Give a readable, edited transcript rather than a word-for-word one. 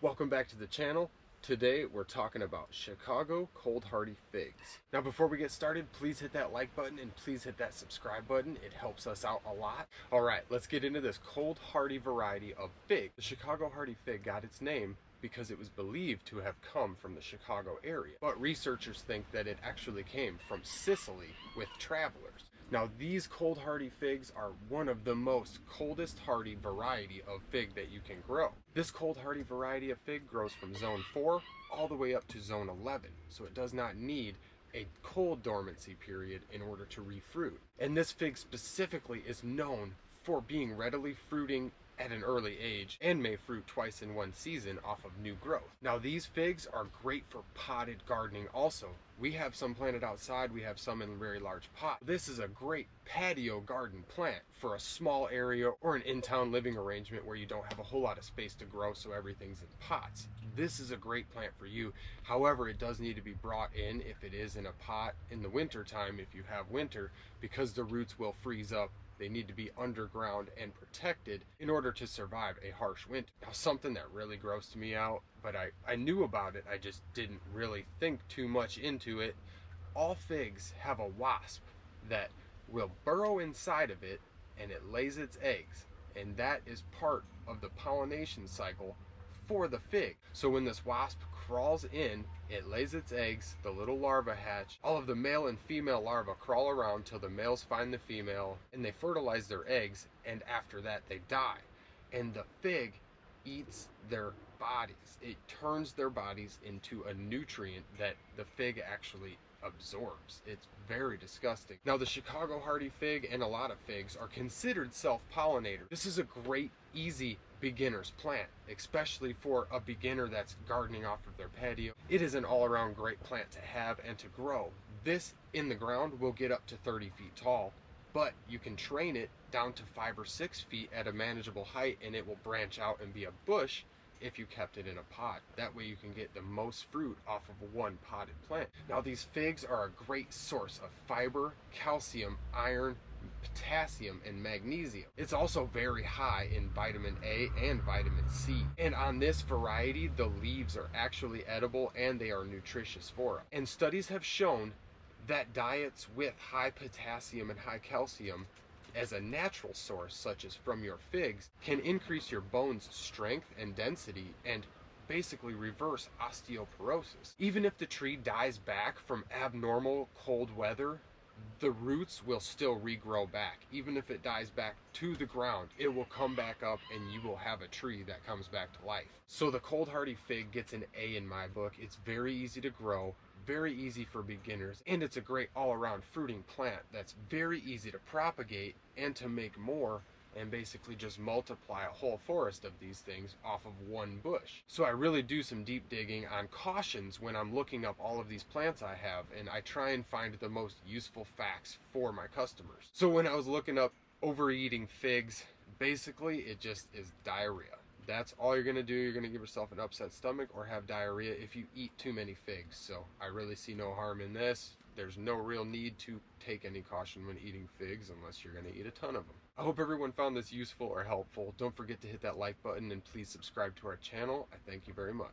Welcome back to the channel. Today we're talking about Chicago cold hardy figs. Now before we get started, please hit that like button and please hit that subscribe button. It helps us out a lot. Alright, let's get into this cold hardy variety of fig. The Chicago hardy fig got its name because it was believed to have come from the Chicago area. But researchers think that it actually came from Sicily with travelers. Now these cold hardy figs are one of the most coldest hardy variety of fig that you can grow. This cold hardy variety of fig grows from zone 4 all the way up to zone 11, so it does not need a cold dormancy period in order to refruit. And this fig specifically is known for being readily fruiting at an early age and may fruit twice in one season off of new growth. Now these figs are great for potted gardening also. We have some planted outside, we have some in very large pots. This is a great patio garden plant for a small area or an in-town living arrangement where you don't have a whole lot of space to grow, so everything's in pots. This is a great plant for you. However, it does need to be brought in if it is in a pot in the winter time, if you have winter, because the roots will freeze up. They need to be underground and protected in order to survive a harsh winter. Now, something that really grossed me out, but I knew about it, I just didn't really think too much into it. All figs have a wasp that will burrow inside of it and it lays its eggs. And that is part of the pollination cycle for the fig. So when this wasp crawls in, it lays its eggs, the little larvae hatch, all of the male and female larvae crawl around till the males find the female and they fertilize their eggs, and after that they die. And the fig eats their bodies. It turns their bodies into a nutrient that the fig actually absorbs. It's very disgusting. Now the Chicago hardy fig and a lot of figs are considered self-pollinators. This is a great, easy beginner's plant, especially for a beginner that's gardening off of their patio. It is an all-around great plant to have and to grow. This in the ground will get up to 30 feet tall, but you can train it down to 5 or 6 feet at a manageable height and it will branch out and be a bush if you kept it in a pot. That way you can get the most fruit off of one potted plant. Now these figs are a great source of fiber, calcium, iron, potassium, and magnesium. It's also very high in vitamin A and vitamin C. And on this variety, the leaves are actually edible and they are nutritious for us. And studies have shown that diets with high potassium and high calcium as a natural source, such as from your figs, can increase your bones' strength and density and basically reverse osteoporosis. Even if the tree dies back from abnormal cold weather, the roots will still regrow back. Even if it dies back to the ground, it will come back up and you will have a tree that comes back to life. So the cold hardy fig gets an A in my book. It's very easy to grow, very easy for beginners, and it's a great all-around fruiting plant that's very easy to propagate and to make more and basically just multiply a whole forest of these things off of one bush. So I really do some deep digging on cautions when I'm looking up all of these plants I have, and I try and find the most useful facts for my customers. So when I was looking up overeating figs, basically it just is diarrhea. That's all you're gonna do. You're gonna give yourself an upset stomach or have diarrhea if you eat too many figs. So I really see no harm in this. There's no real need to take any caution when eating figs unless you're gonna eat a ton of them. I hope everyone found this useful or helpful. Don't forget to hit that like button and please subscribe to our channel. I thank you very much.